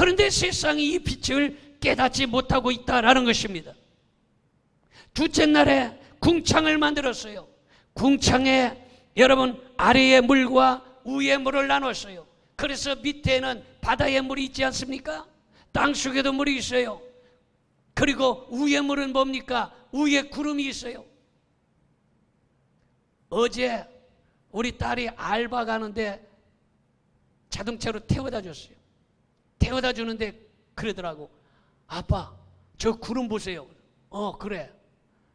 그런데 세상이 이 빛을 깨닫지 못하고 있다라는 것입니다. 둘째 날에 궁창을 만들었어요. 궁창에 여러분 아래의 물과 위의 물을 나눴어요. 그래서 밑에는 바다의 물이 있지 않습니까? 땅속에도 물이 있어요. 그리고 위의 물은 뭡니까? 위에 구름이 있어요. 어제 우리 딸이 알바 가는데 자동차로 태워다 줬어요. 태워다 주는데 그러더라고. 아빠, 저 구름 보세요. 그래.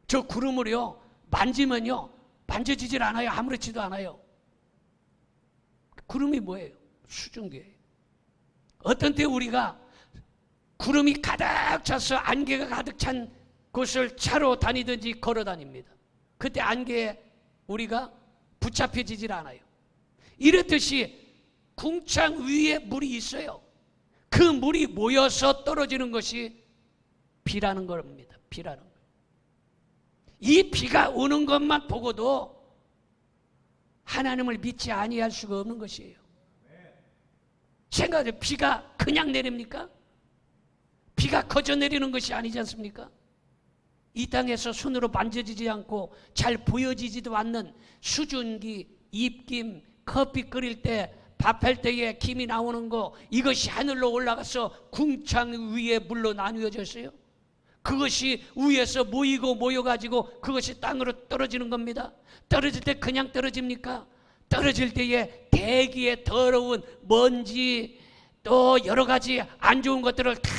저 구름을요 만지면요 만져지질 않아요. 아무렇지도 않아요. 구름이 뭐예요? 수증기예요. 어떤 때 우리가 구름이 가득 차서 안개가 가득 찬 곳을 차로 다니든지 걸어 다닙니다. 그때 안개에 우리가 붙잡혀지질 않아요. 이렇듯이 궁창 위에 물이 있어요. 그 물이 모여서 떨어지는 것이 비라는 겁니다. 비라는 거예요. 이 비가 오는 것만 보고도 하나님을 믿지 아니할 수가 없는 것이에요. 생각하세요. 비가 그냥 내립니까? 비가 거저 내리는 것이 아니지 않습니까? 이 땅에서 손으로 만져지지 않고 잘 보여지지도 않는 수증기, 입김, 커피 끓일 때 밥할 때에 김이 나오는 거, 이것이 하늘로 올라가서 궁창 위에 물로 나누어졌어요. 그것이 위에서 모여가지고 그것이 땅으로 떨어지는 겁니다. 떨어질 때 그냥 떨어집니까? 떨어질 때에 대기에 더러운 먼지 또 여러 가지 안 좋은 것들을 다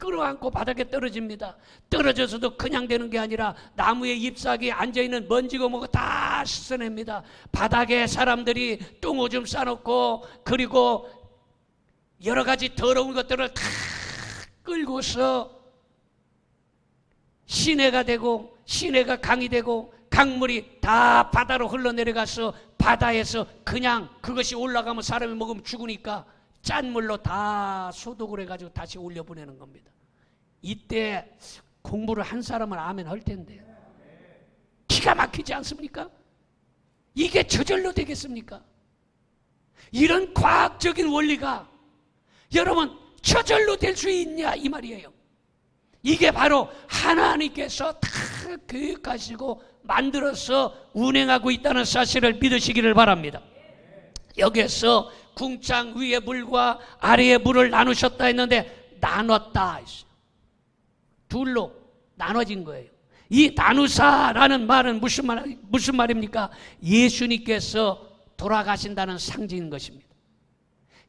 끌어안고 바닥에 떨어집니다. 떨어져서도 그냥 되는 게 아니라 나무의 잎사귀에 앉아있는 먼지고 뭐고 다 씻어냅니다. 바닥에 사람들이 똥오줌 싸놓고 그리고 여러 가지 더러운 것들을 다 끌고서 시내가 되고 시내가 강이 되고 강물이 다 바다로 흘러내려가서 바다에서 그냥 그것이 올라가면 사람이 먹으면 죽으니까 짠 물로 다 소독을 해가지고 다시 올려보내는 겁니다. 이때 공부를 한 사람은 아멘 할 텐데 기가 막히지 않습니까? 이게 저절로 되겠습니까? 이런 과학적인 원리가 여러분 저절로 될 수 있냐 이 말이에요. 이게 바로 하나님께서 다 계획하시고 만들어서 운행하고 있다는 사실을 믿으시기를 바랍니다. 여기에서 궁창 위의 물과 아래의 물을 나누셨다 했는데 나눴다 했어요. 둘로 나눠진 거예요. 이 나누사라는 말은 무슨 말입니까? 예수님께서 돌아가신다는 상징인 것입니다.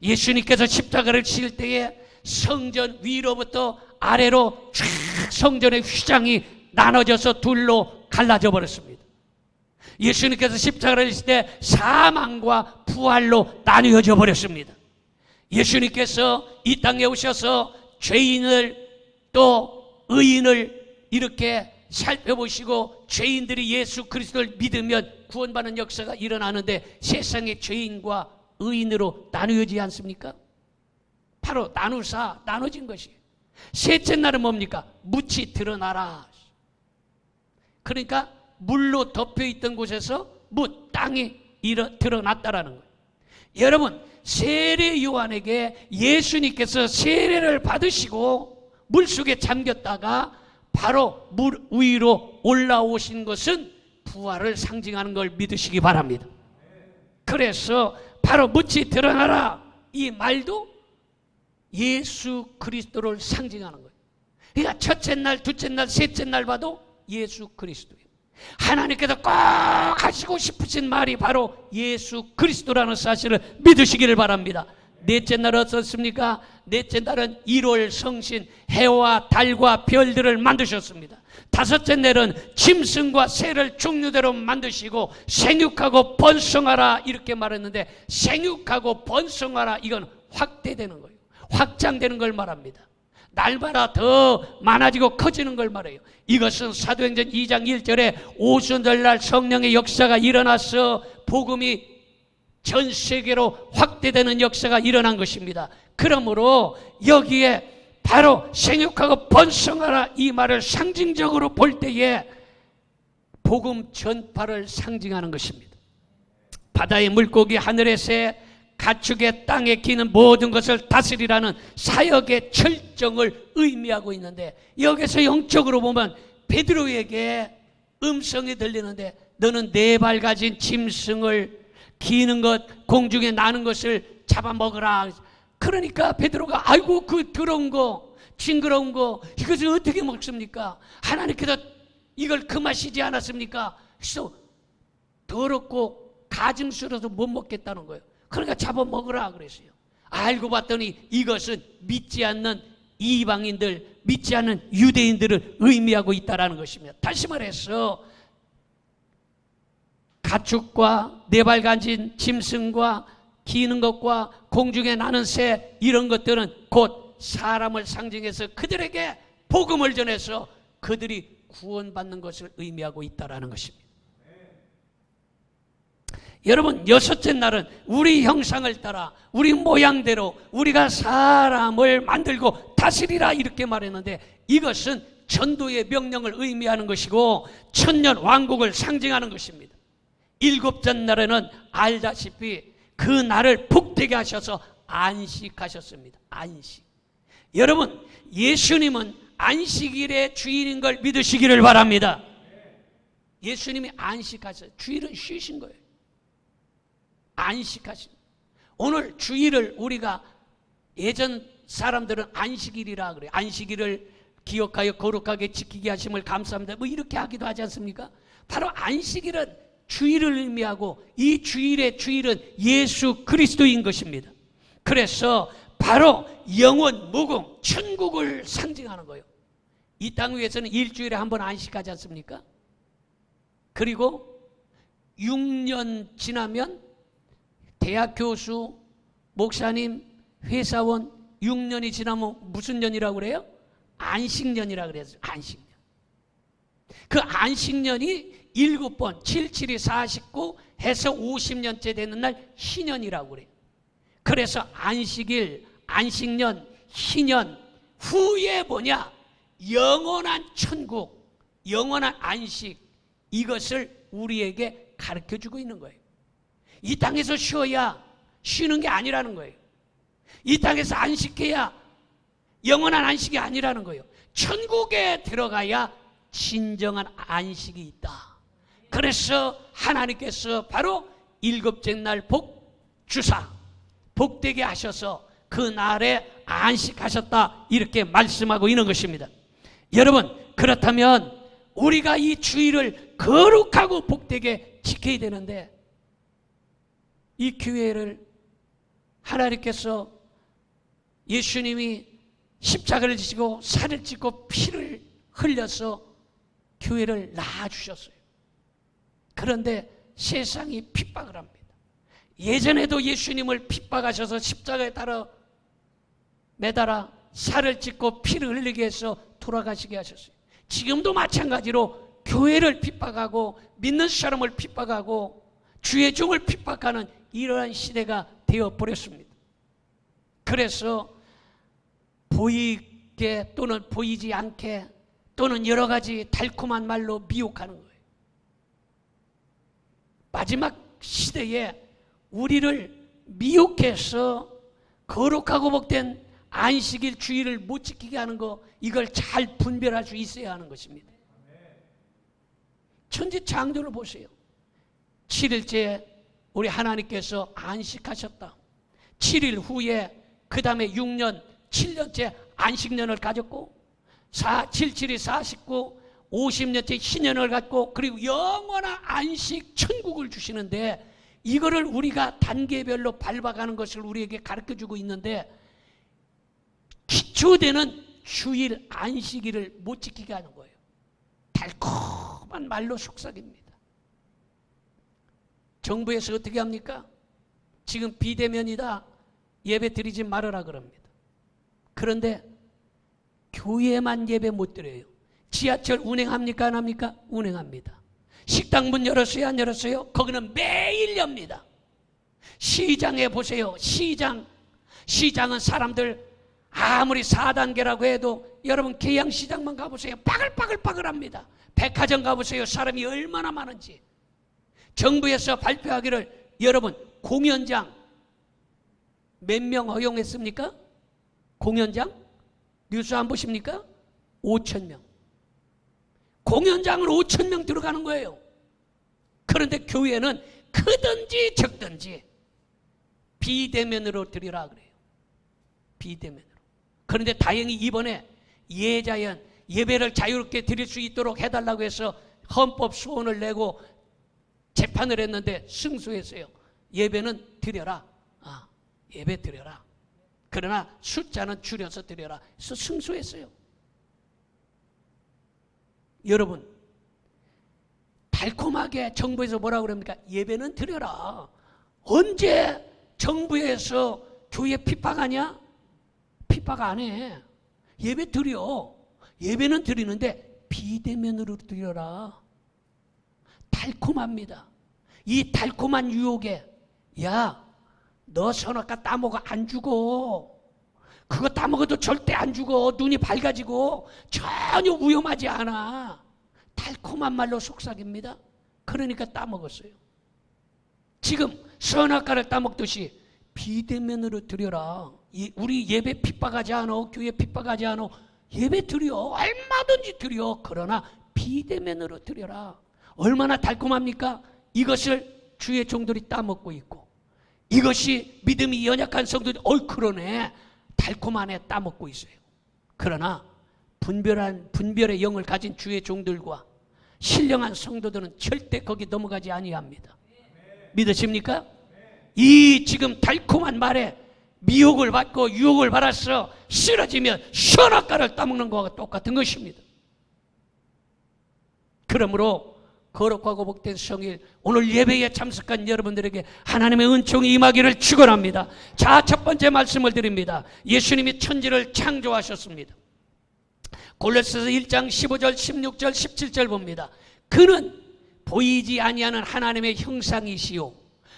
예수님께서 십자가를 칠 때에 성전 위로부터 아래로 쫙 성전의 휘장이 나눠져서 둘로 갈라져 버렸습니다. 예수님께서 십자가를 칠 때 사망과 부활로 나뉘어져 버렸습니다. 예수님께서 이 땅에 오셔서 죄인을 또 의인을 이렇게 살펴보시고 죄인들이 예수 그리스도를 믿으면 구원받는 역사가 일어나는데 세상의 죄인과 의인으로 나누어지지 않습니까? 바로 나누사 나눠진 것이에요. 셋째 날은 뭡니까? 묻이 드러나라. 그러니까 물로 덮여있던 곳에서 땅이 드러났다라는 거예요. 여러분 세례 요한에게 예수님께서 세례를 받으시고 물속에 잠겼다가 바로 물 위로 올라오신 것은 부활을 상징하는 걸 믿으시기 바랍니다. 그래서 바로 묻이 드러나라 이 말도 예수 그리스도를 상징하는 거예요. 그러니까 첫째 날, 둘째 날, 셋째 날 봐도 예수 그리스도예요. 하나님께서 꼭 하시고 싶으신 말이 바로 예수 그리스도라는 사실을 믿으시기를 바랍니다. 넷째 날 어떻습니까? 넷째 날은 1월 성신 해와 달과 별들을 만드셨습니다. 다섯째 날은 짐승과 새를 종류대로 만드시고 생육하고 번성하라 이렇게 말했는데 생육하고 번성하라 이건 확대되는 거예요. 확장되는 걸 말합니다. 날마다 더 많아지고 커지는 걸 말해요. 이것은 사도행전 2장 1절에 오순절날 성령의 역사가 일어나서 복음이 전 세계로 확대되는 역사가 일어난 것입니다. 그러므로 여기에 바로 생육하고 번성하라 이 말을 상징적으로 볼 때에 복음 전파를 상징하는 것입니다. 바다의 물고기, 하늘의 새, 가축의 땅에 기는 모든 것을 다스리라는 사역의 철정을 의미하고 있는데, 여기서 영적으로 보면 베드로에게 음성이 들리는데, 너는 4발 가진 짐승을 기는 것, 공중에 나는 것을 잡아먹으라. 그러니까 베드로가 아이고 그 더러운 거, 징그러운 거, 이것을 어떻게 먹습니까? 하나님께서 이걸 금하시지 않았습니까? 그래서 더럽고 가증스러워서 못 먹겠다는 거예요. 그러니까 잡아먹으라 그랬어요. 알고 봤더니 이것은 믿지 않는 이방인들, 믿지 않는 유대인들을 의미하고 있다는 것입니다. 다시 말해서 가축과 4발 가진 짐승과 기는 것과 공중에 나는 새, 이런 것들은 곧 사람을 상징해서 그들에게 복음을 전해서 그들이 구원받는 것을 의미하고 있다는 것입니다. 여러분, 6째 날은 우리 형상을 따라 우리 모양대로 우리가 사람을 만들고 다스리라 이렇게 말했는데, 이것은 전도의 명령을 의미하는 것이고 천년 왕국을 상징하는 것입니다. 7째 날에는 알다시피 그 날을 복되게 하셔서 안식하셨습니다. 안식. 여러분, 예수님은 안식일의 주인인 걸 믿으시기를 바랍니다. 예수님이 안식하셔서 주일은 쉬신 거예요. 안식하신. 오늘 주일을 우리가, 예전 사람들은 안식일이라 그래요. 안식일을 기억하여 거룩하게 지키게 하심을 감사합니다, 뭐 이렇게 하기도 하지 않습니까? 바로 안식일은 주일을 의미하고 이 주일의 주일은 예수 그리스도인 것입니다. 그래서 바로 영원 무궁 천국을 상징하는 거예요. 이 땅 위에서는 일주일에 한 번 안식하지 않습니까? 그리고 6년 지나면 대학 교수, 목사님, 회사원 6년이 지나면 무슨 년이라고 그래요? 안식년이라고 그래요. 안식년. 그 안식년이 7번, 7, 7이 49 해서 50년째 되는 날 희년이라고 그래요. 그래서 안식일, 안식년, 희년 후에 뭐냐? 영원한 천국, 영원한 안식, 이것을 우리에게 가르쳐주고 있는 거예요. 이 땅에서 쉬어야 쉬는 게 아니라는 거예요. 이 땅에서 안식해야 영원한 안식이 아니라는 거예요. 천국에 들어가야 진정한 안식이 있다. 그래서 하나님께서 바로 7째 날 복 주사, 복되게 하셔서 그 날에 안식하셨다, 이렇게 말씀하고 있는 것입니다. 여러분, 그렇다면 우리가 이 주일을 거룩하고 복되게 지켜야 되는데, 이 교회를 하나님께서, 예수님이 십자가를 지시고 살을 찢고 피를 흘려서 교회를 낳아주셨어요. 그런데 세상이 핍박을 합니다. 예전에도 예수님을 핍박하셔서 십자가에 따라 매달아 살을 찢고 피를 흘리게 해서 돌아가시게 하셨어요. 지금도 마찬가지로 교회를 핍박하고 믿는 사람을 핍박하고 주의 종을 핍박하는 이러한 시대가 되어버렸습니다. 그래서 보이게 또는 보이지 않게 또는 여러 가지 달콤한 말로 미혹하는 거예요. 마지막 시대에 우리를 미혹해서 거룩하고 복된 안식일 주일을 못 지키게 하는 거, 이걸 잘 분별할 수 있어야 하는 것입니다. 천지 창조를 보세요. 7일째 우리 하나님께서 안식하셨다. 7일 후에 그 다음에 6년, 7년째 안식년을 가졌고 7, 7이 49, 50년째 희년을 갖고 그리고 영원한 안식 천국을 주시는데, 이거를 우리가 단계별로 밟아가는 것을 우리에게 가르쳐주고 있는데, 기초되는 주일 안식일을 못 지키게 하는 거예요. 달콤한 말로 속삭입니다. 정부에서 어떻게 합니까? 지금 비대면이다, 예배 드리지 말아라 그럽니다. 그런데 교회만 예배 못 드려요. 지하철 운행합니까? 안 합니까? 운행합니다. 식당 문 열었어요? 안 열었어요? 거기는 매일 엽니다. 시장에 보세요. 시장은 사람들 아무리 4단계라고 해도, 여러분 계양시장만 가보세요. 빠글빠글합니다. 백화점 가보세요. 사람이 얼마나 많은지. 정부에서 발표하기를, 여러분 공연장 몇 명 허용했습니까? 공연장? 뉴스 안 보십니까? 5,000명. 공연장을 5,000명 들어가는 거예요. 그런데 교회는 크든지 적든지 비대면으로 드리라 그래요. 비대면으로. 그런데 다행히 이번에 예자연 예배를 자유롭게 드릴 수 있도록 해달라고 해서 헌법 소원을 내고 재판을 했는데 승소했어요. 예배는 드려라. 예배 드려라. 그러나 숫자는 줄여서 드려라. 그래서 승소했어요. 여러분, 달콤하게 정부에서 뭐라고 그럽니까? 예배는 드려라. 언제 정부에서 교회 핍박하냐? 핍박 안 해. 예배 드려. 예배는 드리는데 비대면으로 드려라. 달콤합니다. 이 달콤한 유혹에 야, 너 선악과 따먹어 안 죽어. 그거 따먹어도 절대 안 죽어. 눈이 밝아지고 전혀 위험하지 않아. 달콤한 말로 속삭입니다. 그러니까 따먹었어요. 지금 선악과를 따먹듯이 비대면으로 드려라. 우리 예배 핍박하지 않아. 교회 핍박하지 않아. 예배 드려. 얼마든지 드려. 그러나 비대면으로 드려라. 얼마나 달콤합니까? 이것을 주의 종들이 따먹고 있고, 이것이 믿음이 연약한 성도들이 그러네. 달콤하네. 따먹고 있어요. 그러나 분별의 영을 가진 주의 종들과 신령한 성도들은 절대 거기 넘어가지 아니합니다. 믿으십니까? 이 지금 달콤한 말에 미혹을 받고 유혹을 받아서 쓰러지면 선악과를 따먹는 것과 똑같은 것입니다. 그러므로 거룩하고 복된 성일, 오늘 예배에 참석한 여러분들에게 하나님의 은총이 임하기를 축원합니다. 자, 첫 번째 말씀을 드립니다. 예수님이 천지를 창조하셨습니다. 골로새서 1장 15절, 16절, 17절 봅니다. 그는 보이지 아니하는 하나님의 형상이시요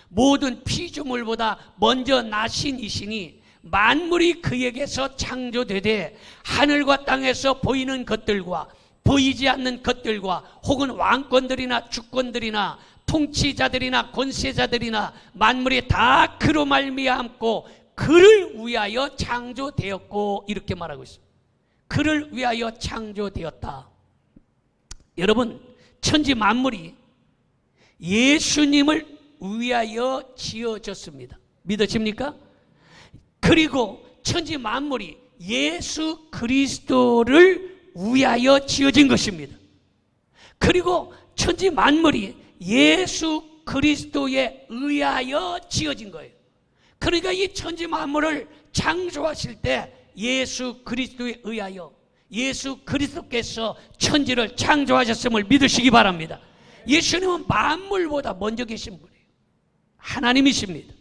모든 피조물보다 먼저 나신 이시니 만물이 그에게서 창조되되 하늘과 땅에서 보이는 것들과 보이지 않는 것들과 혹은 왕권들이나 주권들이나 통치자들이나 권세자들이나 만물이 다 그로 말미암고 그를 위하여 창조되었고, 이렇게 말하고 있습니다. 그를 위하여 창조되었다. 여러분, 천지 만물이 예수님을 위하여 지어졌습니다. 믿으십니까? 그리고 천지 만물이 예수 그리스도를 위하여 지어진 것입니다. 그리고 천지 만물이 예수 그리스도에 의하여 지어진 거예요. 그러니까 이 천지 만물을 창조하실 때 예수 그리스도에 의하여 예수 그리스도께서 천지를 창조하셨음을 믿으시기 바랍니다. 예수님은 만물보다 먼저 계신 분이에요. 하나님이십니다.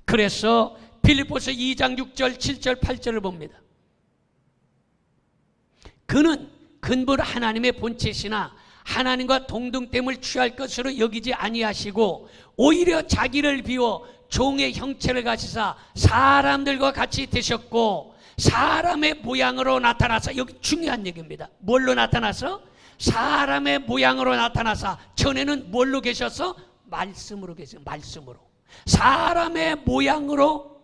그래서 빌립보서 2장 6절, 7절, 8절을 봅니다. 그는 근본 하나님의 본체시나 하나님과 동등됨을 취할 것으로 여기지 아니하시고 오히려 자기를 비워 종의 형체를 가지사 사람들과 같이 되셨고 사람의 모양으로 나타나서, 여기 중요한 얘기입니다. 뭘로 나타나서? 사람의 모양으로 나타나서, 전에는 뭘로 계셔서? 말씀으로 계세요. 말씀으로. 사람의 모양으로,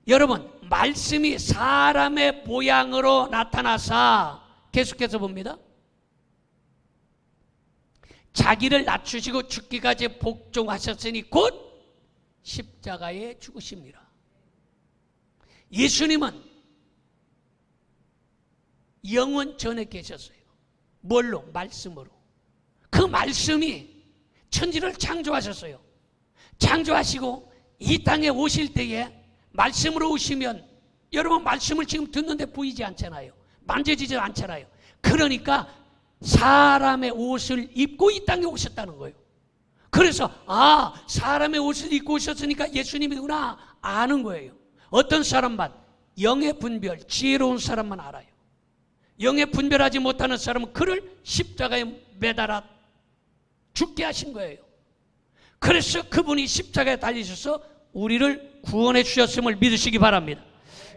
여러분, 말씀이 사람의 모양으로 나타나서 계속해서 봅니다. 자기를 낮추시고 죽기까지 복종하셨으니 곧 십자가에 죽으십니다. 예수님은 영원 전에 계셨어요. 뭘로? 말씀으로. 그 말씀이 천지를 창조하셨어요. 창조하시고 이 땅에 오실 때에 말씀으로 오시면, 여러분 말씀을 지금 듣는데 보이지 않잖아요. 만져지지 않잖아요. 그러니까 사람의 옷을 입고 이 땅에 오셨다는 거예요. 그래서 사람의 옷을 입고 오셨으니까 예수님이구나 아는 거예요. 어떤 사람만, 영의 분별, 지혜로운 사람만 알아요. 영의 분별하지 못하는 사람은 그를 십자가에 매달아 죽게 하신 거예요. 그래서 그분이 십자가에 달리셔서 우리를 구원해 주셨음을 믿으시기 바랍니다.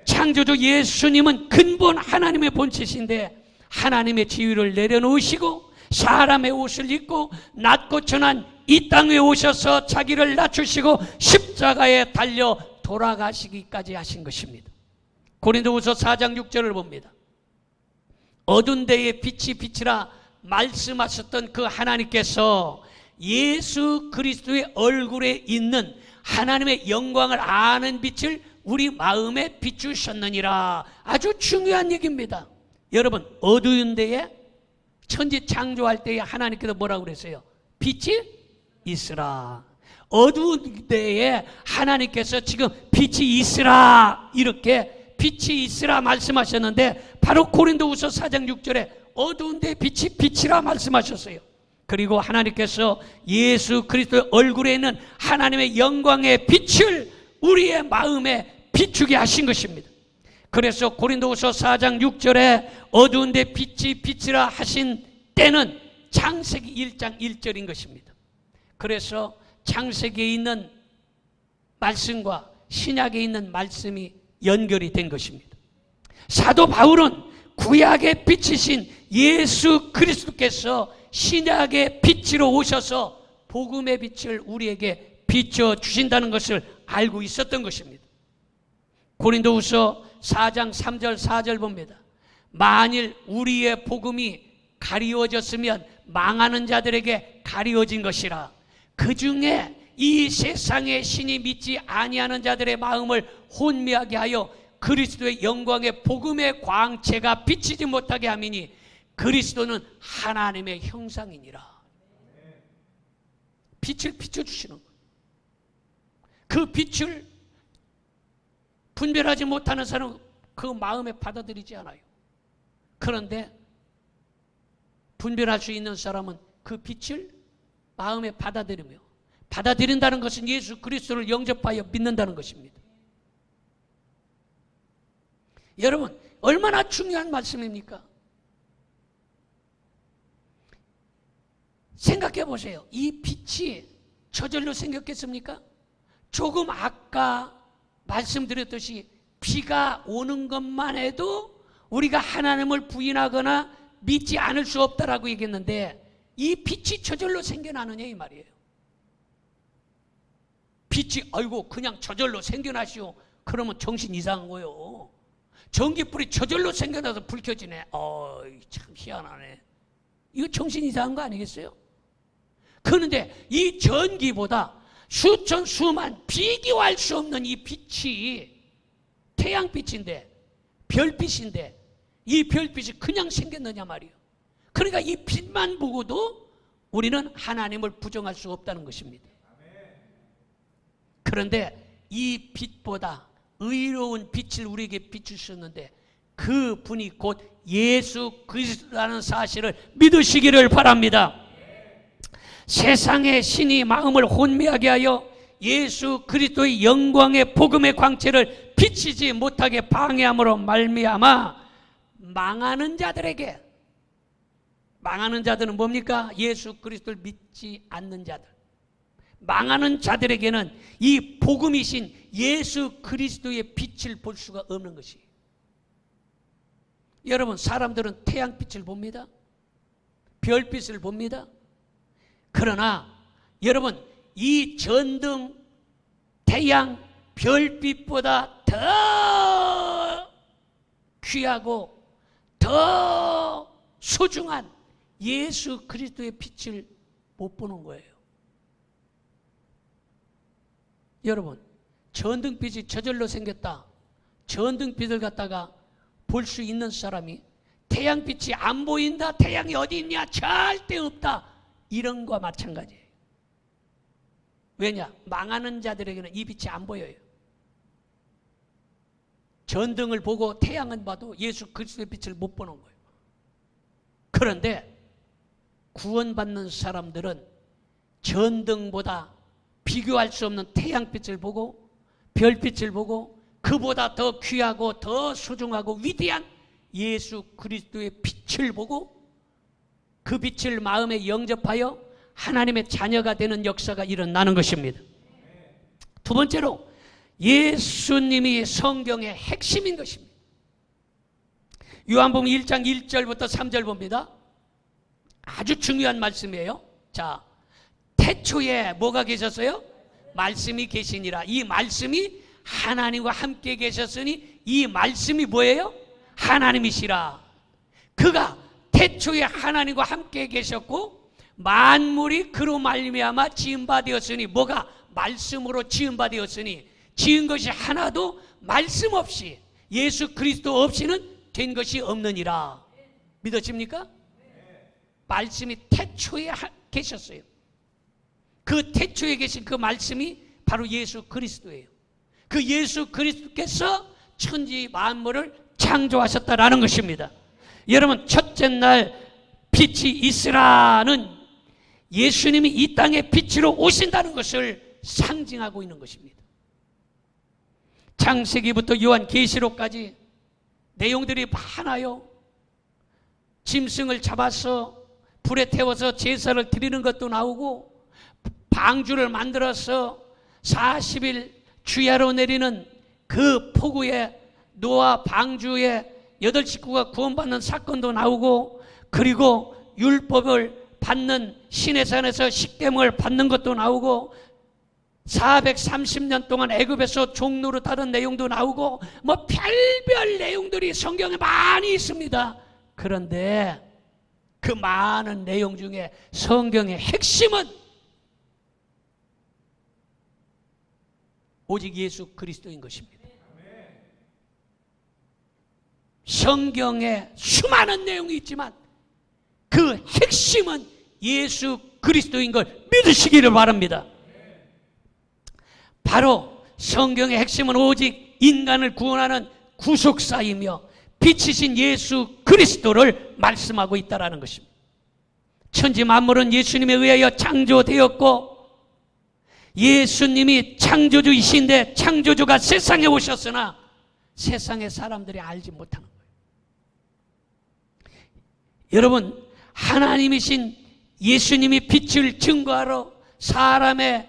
창조주 예수님은 근본 하나님의 본체신데 하나님의 지위를 내려놓으시고 사람의 옷을 입고 낮고 천한 이 땅에 오셔서 자기를 낮추시고 십자가에 달려 돌아가시기까지 하신 것입니다. 고린도후서 4장 6절을 봅니다. 어두운 데에 빛이 비치라 말씀하셨던 그 하나님께서 예수 그리스도의 얼굴에 있는 하나님의 영광을 아는 빛을 우리 마음에 비추셨느니라. 아주 중요한 얘기입니다. 여러분, 어두운 데에 천지 창조할 때에 하나님께서 뭐라고 그랬어요? 빛이 있으라. 어두운 데에 하나님께서 지금 빛이 있으라, 이렇게 빛이 있으라 말씀하셨는데, 바로 고린도후서 4장 6절에 어두운 데에 빛이 비치라 말씀하셨어요. 그리고 하나님께서 예수 그리스도의 얼굴에 있는 하나님의 영광의 빛을 우리의 마음에 비추게 하신 것입니다. 그래서 고린도후서 4장 6절에 어두운 데 빛이 비치라 하신 때는 창세기 1장 1절인 것입니다. 그래서 창세기에 있는 말씀과 신약에 있는 말씀이 연결이 된 것입니다. 사도 바울은 구약의 빛이신 예수 그리스도께서 신약의 빛으로 오셔서 복음의 빛을 우리에게 비춰주신다는 것을 알고 있었던 것입니다. 고린도후서 4장 3절 4절 봅니다. 만일 우리의 복음이 가리워졌으면 망하는 자들에게 가리워진 것이라. 그 중에 이 세상의 신이 믿지 아니하는 자들의 마음을 혼미하게 하여 그리스도의 영광의 복음의 광채가 비치지 못하게 함이니 그리스도는 하나님의 형상이니라. 빛을 비춰주시는 거예요. 그 빛을 분별하지 못하는 사람은 그 마음에 받아들이지 않아요. 그런데 분별할 수 있는 사람은 그 빛을 마음에 받아들이며, 받아들인다는 것은 예수 그리스도를 영접하여 믿는다는 것입니다. 여러분, 얼마나 중요한 말씀입니까? 생각해 보세요. 이 빛이 저절로 생겼겠습니까? 조금 아까 말씀드렸듯이 비가 오는 것만 해도 우리가 하나님을 부인하거나 믿지 않을 수 없다라고 얘기했는데, 이 빛이 저절로 생겨나느냐 이 말이에요. 빛이 아이고 그냥 저절로 생겨나시오, 그러면 정신 이상한 거예요. 전기불이 저절로 생겨나서 불 켜지네. 참 희한하네. 이거 정신 이상한 거 아니겠어요? 그런데 이 전기보다 수천 수만 비교할 수 없는 이 빛이 태양빛인데, 별빛인데, 이 별빛이 그냥 생겼느냐 말이에요. 그러니까 이 빛만 보고도 우리는 하나님을 부정할 수 없다는 것입니다. 그런데 이 빛보다 의로운 빛을 우리에게 비추셨는데, 그 분이 곧 예수 그리스도라는 사실을 믿으시기를 바랍니다. 세상의 신이 마음을 혼미하게 하여 예수 그리스도의 영광의 복음의 광채를 비치지 못하게 방해함으로 말미암아 망하는 자들에게, 망하는 자들은 뭡니까? 예수 그리스도를 믿지 않는 자들, 망하는 자들에게는 이 복음이신 예수 그리스도의 빛을 볼 수가 없는 것이에요. 여러분, 사람들은 태양빛을 봅니다. 별빛을 봅니다. 그러나 여러분, 이 전등, 태양, 별빛보다 더 귀하고 더 소중한 예수 그리스도의 빛을 못 보는 거예요. 여러분, 전등빛이 저절로 생겼다, 전등빛을 갖다가 볼 수 있는 사람이 태양빛이 안 보인다, 태양이 어디 있냐, 절대 없다, 이런 거와 마찬가지예요. 왜냐? 망하는 자들에게는 이 빛이 안 보여요. 전등을 보고 태양은 봐도 예수 그리스도의 빛을 못 보는 거예요. 그런데 구원받는 사람들은 전등보다 비교할 수 없는 태양빛을 보고, 별빛을 보고, 그보다 더 귀하고 더 소중하고 위대한 예수 그리스도의 빛을 보고, 그 빛을 마음에 영접하여 하나님의 자녀가 되는 역사가 일어나는 것입니다. 두 번째로, 예수님이 성경의 핵심인 것입니다. 요한복음 1장 1절부터 3절 봅니다. 아주 중요한 말씀이에요. 자, 태초에 뭐가 계셨어요? 말씀이 계시니라. 이 말씀이 하나님과 함께 계셨으니 이 말씀이 뭐예요? 하나님이시라. 그가 태초에 하나님과 함께 계셨고 만물이 그로 말미암아 지은 바 되었으니, 뭐가? 말씀으로 지은 바 되었으니, 지은 것이 하나도 말씀 없이, 예수 그리스도 없이는 된 것이 없느니라. 믿으십니까? 말씀이 태초에 계셨어요. 그 태초에 계신 그 말씀이 바로 예수 그리스도예요. 그 예수 그리스도께서 천지 만물을 창조하셨다라는 것입니다. 여러분, 첫째 날 빛이 있으라는 예수님이 이 땅에 빛으로 오신다는 것을 상징하고 있는 것입니다. 창세기부터 요한계시록까지 내용들이 많아요. 짐승을 잡아서 불에 태워서 제사를 드리는 것도 나오고, 방주를 만들어서 40일 주야로 내리는 그 폭우에 노아 방주에 8식구가 구원받는 사건도 나오고, 그리고 율법을 받는 시내산에서 십계명을 받는 것도 나오고, 430년 동안 애굽에서 종로로 다른 내용도 나오고, 뭐 별별 내용들이 성경에 많이 있습니다. 그런데 그 많은 내용 중에 성경의 핵심은 오직 예수 그리스도인 것입니다. 성경에 수많은 내용이 있지만 그 핵심은 예수 그리스도인 걸 믿으시기를 바랍니다. 바로 성경의 핵심은 오직 인간을 구원하는 구속사이며 빛이신 예수 그리스도를 말씀하고 있다는 것입니다. 천지 만물은 예수님에 의하여 창조되었고, 예수님이 창조주이신데 창조주가 세상에 오셨으나 세상의 사람들이 알지 못하는 거예요. 여러분, 하나님이신 예수님이 빛을 증거하러 사람의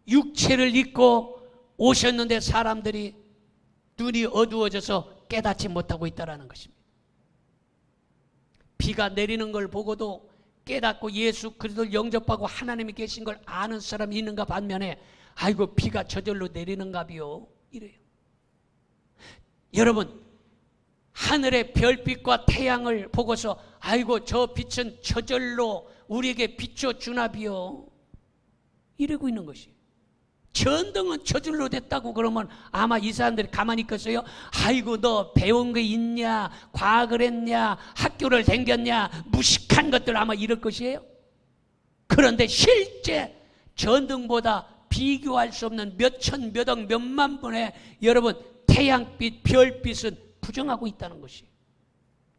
육체를 입고 오셨는데 사람들이 눈이 어두워져서 깨닫지 못하고 있다는 것입니다. 비가 내리는 걸 보고도 깨닫고 예수 그리스도를 영접하고 하나님이 계신 걸 아는 사람이 있는가 반면에, 아이고 비가 저절로 내리는가비요, 이래요. 여러분, 하늘의 별빛과 태양을 보고서 아이고 저 빛은 저절로 우리에게 비춰주나비요, 이러고 있는 것이에요. 전등은 저절로 됐다고 그러면 아마 이 사람들이 가만히 있겠어요? 아이고 너 배운 게 있냐, 과학을 했냐, 학교를 다녔냐, 무식한 것들 아마 이럴 것이에요. 그런데 실제 전등보다 비교할 수 없는 몇천, 몇억, 몇만 분의 여러분 태양빛, 별빛은 부정하고 있다는 것이에요.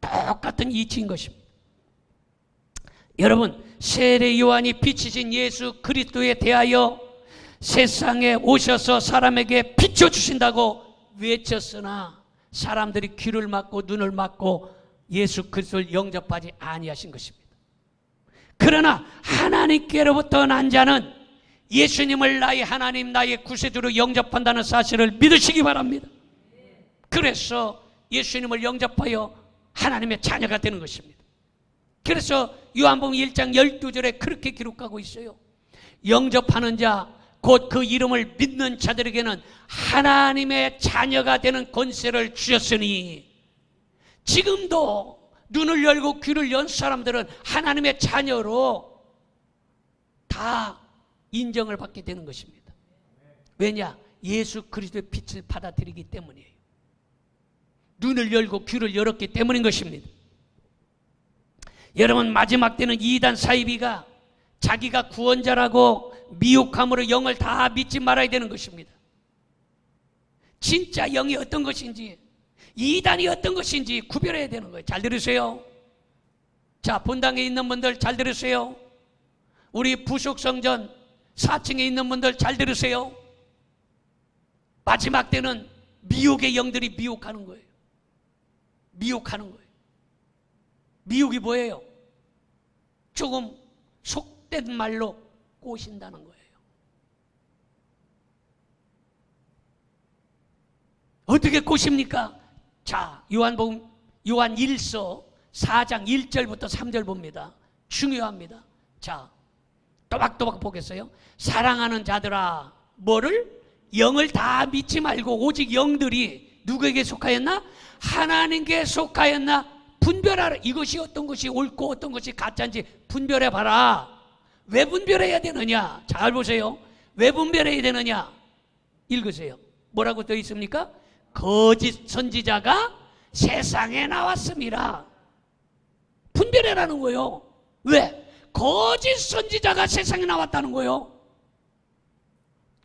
똑같은 이치인 것입니다. 여러분, 세례 요한이 빛이신 예수 그리스도에 대하여 세상에 오셔서 사람에게 비춰주신다고 외쳤으나 사람들이 귀를 막고 눈을 막고 예수 그리스도를 영접하지 아니하신 것입니다. 그러나 하나님께로부터 난 자는 예수님을 나의 하나님, 나의 구세주로 영접한다는 사실을 믿으시기 바랍니다. 그래서 예수님을 영접하여 하나님의 자녀가 되는 것입니다. 그래서 요한복음 1장 12절에 그렇게 기록하고 있어요. 영접하는 자, 곧 그 이름을 믿는 자들에게는 하나님의 자녀가 되는 권세를 주셨으니, 지금도 눈을 열고 귀를 연 사람들은 하나님의 자녀로 다 인정을 받게 되는 것입니다. 왜냐? 예수 그리스도의 빛을 받아들이기 때문이에요. 눈을 열고 귀를 열었기 때문인 것입니다. 여러분, 마지막 때는 이단 사이비가 자기가 구원자라고 미혹함으로 영을 다 믿지 말아야 되는 것입니다. 진짜 영이 어떤 것인지, 이단이 어떤 것인지 구별해야 되는 거예요. 잘 들으세요. 자, 본당에 있는 분들 잘 들으세요. 우리 부속성전 4층에 있는 분들 잘 들으세요. 마지막 때는 미혹의 영들이 미혹하는 거예요. 미혹하는 거예요. 미혹이 뭐예요? 조금 속된 말로 꼬신다는 거예요. 어떻게 꼬십니까? 자, 요한 1서 4장 1절부터 3절 봅니다. 중요합니다. 자, 또박또박 보겠어요. 사랑하는 자들아, 뭐를? 영을 다 믿지 말고 오직 영들이 누구에게 속하였나? 하나님께 속하였나? 분별하라. 이것이 어떤 것이 옳고 어떤 것이 가짜인지 분별해봐라. 왜 분별해야 되느냐? 잘 보세요. 왜 분별해야 되느냐? 읽으세요. 뭐라고 써 있습니까? 거짓 선지자가 세상에 나왔습니다. 분별해라는 거예요. 왜? 거짓 선지자가 세상에 나왔다는 거예요.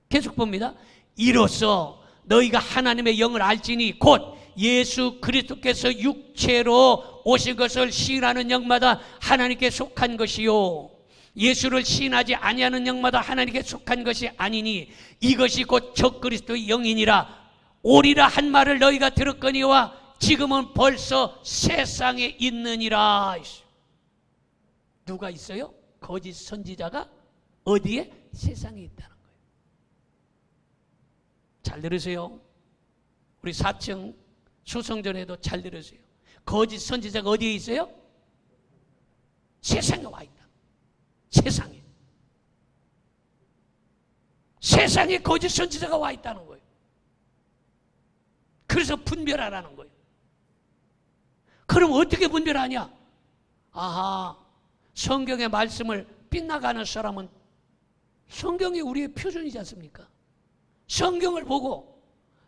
계속 봅니다. 이로써 너희가 하나님의 영을 알지니 곧 예수 그리스도께서 육체로 오신 것을 시인하는 영마다 하나님께 속한 것이요 예수를 시인하지 아니하는 영마다 하나님께 속한 것이 아니니 이것이 곧 적그리스도의 영이니라. 오리라 한 말을 너희가 들었거니와 지금은 벌써 세상에 있느니라. 누가 있어요? 거짓 선지자가 어디에? 세상에 있다는 거예요. 잘 들으세요. 우리 4층 수성전에도 잘 들으세요. 거짓 선지자가 어디에 있어요? 세상에 와 있다. 세상에. 세상에 거짓 선지자가 와 있다는 거예요. 그래서 분별하라는 거예요. 그럼 어떻게 분별하냐? 아하, 성경의 말씀을 빗나가는 사람은 성경이 우리의 표준이지 않습니까? 성경을 보고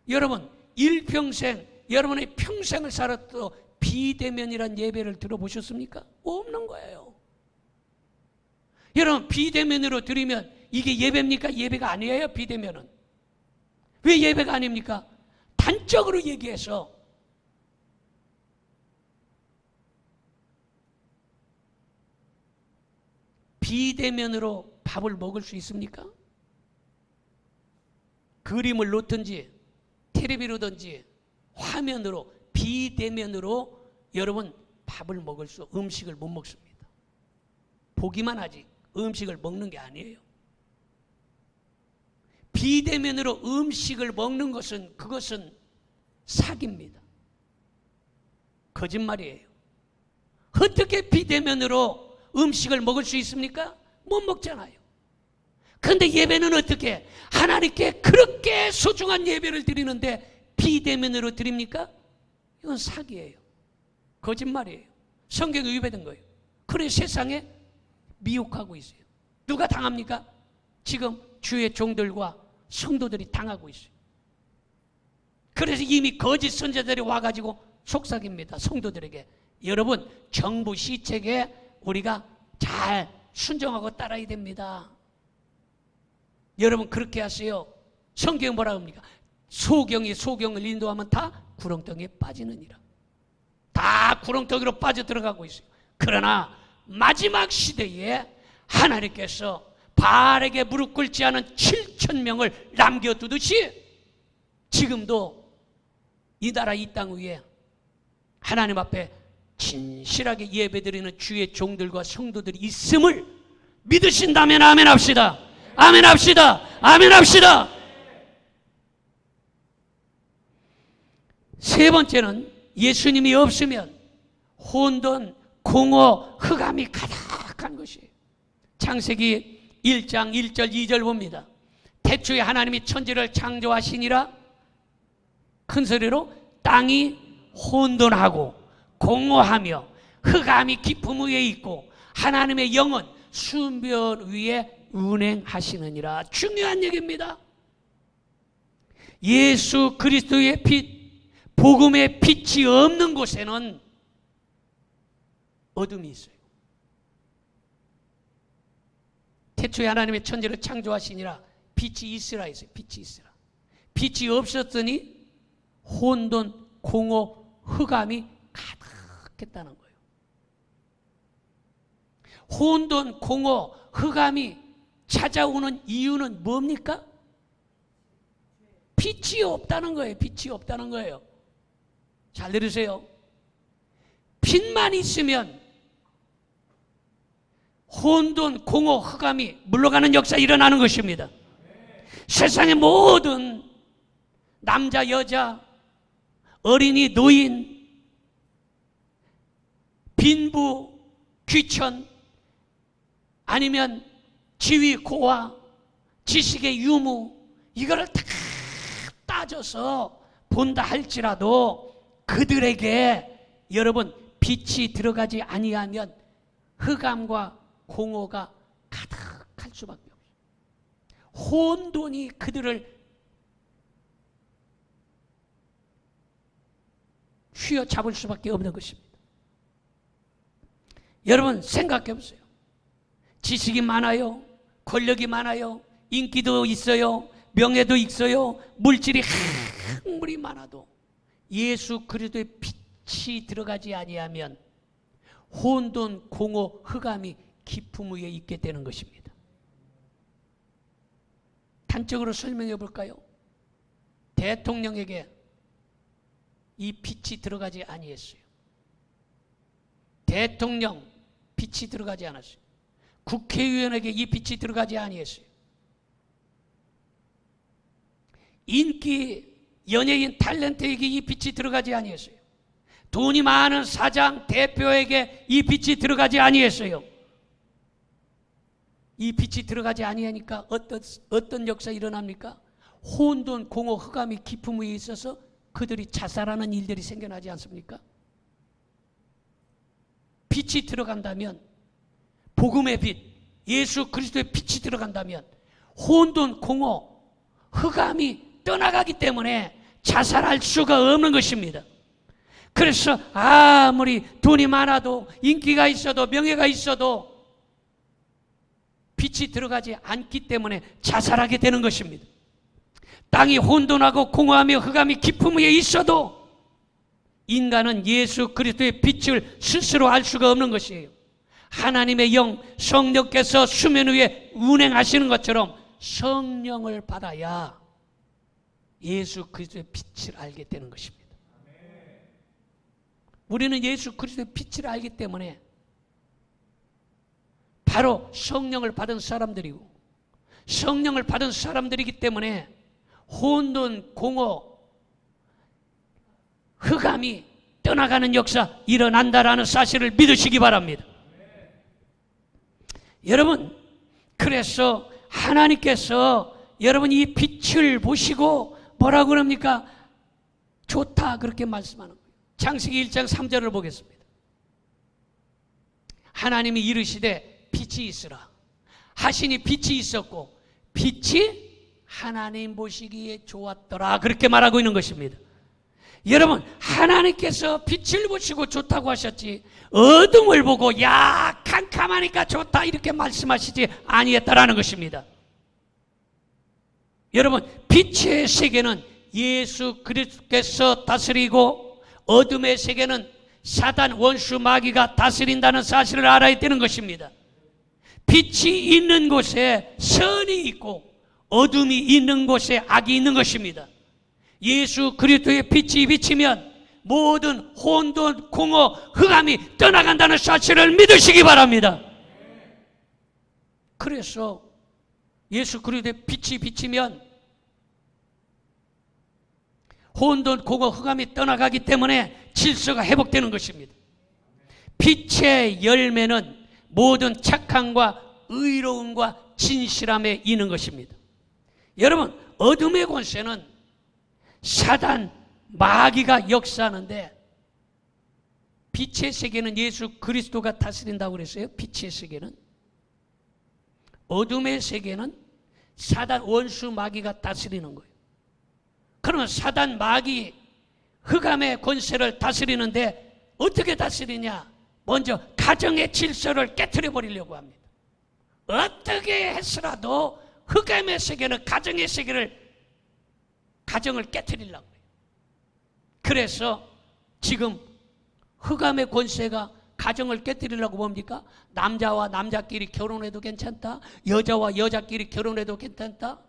여러분 일평생 여러분의 평생을 살았도 비대면이란 예배를 들어보셨습니까? 없는 거예요. 여러분 비대면으로 드리면 이게 예배입니까? 예배가 아니에요. 비대면은 왜 예배가 아닙니까? 단적으로 얘기해서 비대면으로 밥을 먹을 수 있습니까? 그림을 놓든지 텔레비로든지 화면으로 비대면으로 여러분 밥을 먹을 수 음식을 못 먹습니다. 보기만 하지 음식을 먹는 게 아니에요. 비대면으로 음식을 먹는 것은 그것은 사기입니다. 거짓말이에요. 어떻게 비대면으로 음식을 먹을 수 있습니까? 못 먹잖아요. 그런데 예배는 어떻게? 하나님께 그렇게 소중한 예배를 드리는데 비대면으로 드립니까? 이건 사기예요. 거짓말이에요. 성경에 위배된 거예요. 그래 세상에 미혹하고 있어요. 누가 당합니까? 지금 주의 종들과 성도들이 당하고 있어요. 그래서 이미 거짓 선지자들이 와가지고 속삭입니다. 성도들에게. 여러분 정부 시책에 우리가 잘 순종하고 따라야 됩니다. 여러분 그렇게 하세요. 성경이 뭐라 합니까? 소경이 소경을 인도하면 다 구렁텅이에 빠지느니라. 다 구렁텅이로 빠져들어가고 있어요. 그러나 마지막 시대에 하나님께서 바알에게 무릎 꿇지 않은 7,000명을 남겨두듯이 지금도 이 나라 이 땅 위에 하나님 앞에 진실하게 예배드리는 주의 종들과 성도들이 있음을 믿으신다면 아멘 합시다. 아멘 합시다. 아멘 합시다. 세 번째는 예수님이 없으면 혼돈, 공허, 흑암이 가득한 것이에요. 창세기 1장 1절 2절 봅니다. 태초에 하나님이 천지를 창조하시니라 큰 소리로 땅이 혼돈하고 공허하며 흑암이 깊음 위에 있고 하나님의 영은 수면 위에 운행하시느니라. 중요한 얘기입니다. 예수 그리스도의 빛, 복음의 빛이 없는 곳에는 어둠이 있어요. 태초에 하나님의 천지를 창조하시니라 빛이 있으라 했어요. 빛이 있으라. 빛이 없었더니 혼돈, 공허, 흑암이 가득했다는 거예요. 혼돈, 공허, 흑암이 찾아오는 이유는 뭡니까? 빛이 없다는 거예요. 빛이 없다는 거예요. 잘 들으세요. 빛만 있으면 혼돈, 공허, 흑암이 물러가는 역사 일어나는 것입니다. 세상의 모든 남자, 여자, 어린이, 노인, 빈부, 귀천, 아니면 지위, 고화, 지식의 유무, 이거를 다 빠져서 본다 할지라도 그들에게 여러분 빛이 들어가지 아니하면 흑암과 공허가 가득할 수밖에 없어요. 혼돈이 그들을 휘어잡을 수밖에 없는 것입니다. 여러분 생각해 보세요. 지식이 많아요. 권력이 많아요. 인기도 있어요. 명예도 있어요. 물질이 한물이 많아도 예수 그리스도의 빛이 들어가지 아니하면 혼돈, 공허, 흑암이 깊음 위에 있게 되는 것입니다. 단적으로 설명해 볼까요? 대통령에게 이 빛이 들어가지 아니했어요. 대통령 빛이 들어가지 않았어요. 국회의원에게 이 빛이 들어가지 아니했어요. 인기 연예인 탤런트에게 이 빛이 들어가지 아니했어요. 돈이 많은 사장 대표에게 이 빛이 들어가지 아니했어요. 이 빛이 들어가지 아니하니까 어떤 역사 일어납니까? 혼돈, 공허, 흑암이 깊음 위에 있어서 그들이 자살하는 일들이 생겨나지 않습니까? 빛이 들어간다면, 복음의 빛, 예수 그리스도의 빛이 들어간다면 혼돈, 공허, 흑암이 떠나가기 때문에 자살할 수가 없는 것입니다. 그래서 아무리 돈이 많아도 인기가 있어도 명예가 있어도 빛이 들어가지 않기 때문에 자살하게 되는 것입니다. 땅이 혼돈하고 공허하며 흑암이 깊음 위에 있어도 인간은 예수 그리스도의 빛을 스스로 알 수가 없는 것이에요. 하나님의 영 성령께서 수면 위에 운행하시는 것처럼 성령을 받아야 예수 그리스도의 빛을 알게 되는 것입니다. 우리는 예수 그리스도의 빛을 알기 때문에 바로 성령을 받은 사람들이고, 성령을 받은 사람들이기 때문에 혼돈, 공허, 흑암이 떠나가는 역사 일어난다라는 사실을 믿으시기 바랍니다. 여러분, 그래서 하나님께서 여러분 이 빛을 보시고 뭐라고 그럽니까? 좋다 그렇게 말씀하는 거예요. 창세기 1장 3절을 보겠습니다. 하나님이 이르시되 빛이 있으라 하시니 빛이 있었고 빛이 하나님 보시기에 좋았더라 그렇게 말하고 있는 것입니다. 여러분, 하나님께서 빛을 보시고 좋다고 하셨지 어둠을 보고 야 캄캄하니까 좋다 이렇게 말씀하시지 아니했다라는 것입니다. 여러분, 빛의 세계는 예수 그리스도께서 다스리고 어둠의 세계는 사단 원수 마귀가 다스린다는 사실을 알아야 되는 것입니다. 빛이 있는 곳에 선이 있고 어둠이 있는 곳에 악이 있는 것입니다. 예수 그리스도의 빛이 비치면 모든 혼돈, 공허, 흑암이 떠나간다는 사실을 믿으시기 바랍니다. 그래서 예수 그리스도의 빛이 비치면 혼돈, 공허, 흑암이 떠나가기 때문에 질서가 회복되는 것입니다. 빛의 열매는 모든 착함과 의로움과 진실함에 있는 것입니다. 여러분, 어둠의 권세는 사단, 마귀가 역사하는데 빛의 세계는 예수 그리스도가 다스린다고 그랬어요. 빛의 세계는. 어둠의 세계는 사단, 원수, 마귀가 다스리는 거예요. 그러면 사단, 마귀, 흑암의 권세를 다스리는데 어떻게 다스리냐? 먼저 가정의 질서를 깨트려 버리려고 합니다. 어떻게 해서라도 흑암의 세계는 가정의 세계를 가정을 깨트리려고 해요. 그래서 지금 흑암의 권세가 가정을 깨트리려고 뭡니까? 남자와 남자끼리 결혼해도 괜찮다. 여자와 여자끼리 결혼해도 괜찮다.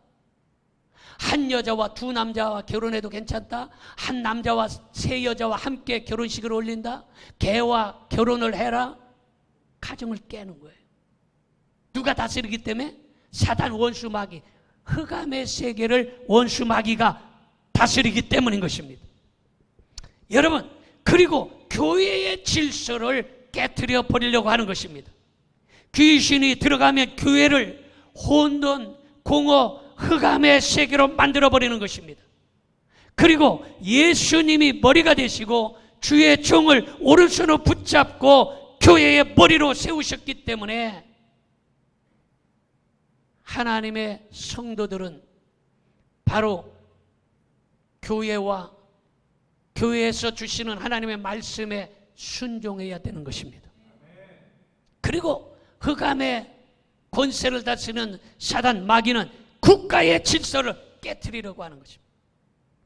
한 여자와 두 남자와 결혼해도 괜찮다. 한 남자와 세 여자와 함께 결혼식을 올린다. 개와 결혼을 해라. 가정을 깨는 거예요. 누가 다스리기 때문에? 사단, 원수, 마귀, 흑암의 세계를 원수, 마귀가 다스리기 때문인 것입니다. 여러분, 그리고 교회의 질서를 깨트려 버리려고 하는 것입니다. 귀신이 들어가면 교회를 혼돈, 공허, 흑암의 세계로 만들어 버리는 것입니다. 그리고 예수님이 머리가 되시고 주의 종을 오른손으로 붙잡고 교회의 머리로 세우셨기 때문에 하나님의 성도들은 바로 교회와 교회에서 주시는 하나님의 말씀에 순종해야 되는 것입니다. 그리고 흑암의 권세를 다스리는 사단 마귀는 국가의 질서를 깨트리려고 하는 것입니다.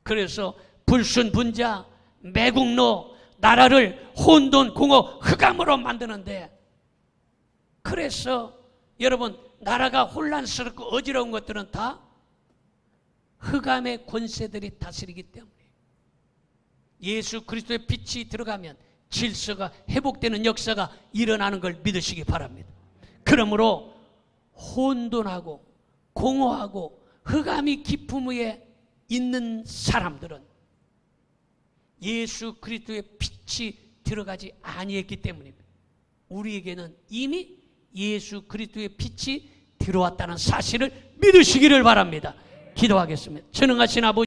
그래서 불순분자, 매국노, 나라를 혼돈, 공허, 흑암으로 만드는데, 그래서 여러분 나라가 혼란스럽고 어지러운 것들은 다 흑암의 권세들이 다스리기 때문에 예수 그리스도의 빛이 들어가면 질서가 회복되는 역사가 일어나는 걸 믿으시기 바랍니다. 그러므로 혼돈하고 공허하고 흑암이 깊음 위에 있는 사람들은 예수 그리스도의 빛이 들어가지 아니했기 때문입니다. 우리에게는 이미 예수 그리스도의 빛이 들어왔다는 사실을 믿으시기를 바랍니다. 기도하겠습니다. 전능하신 아버지,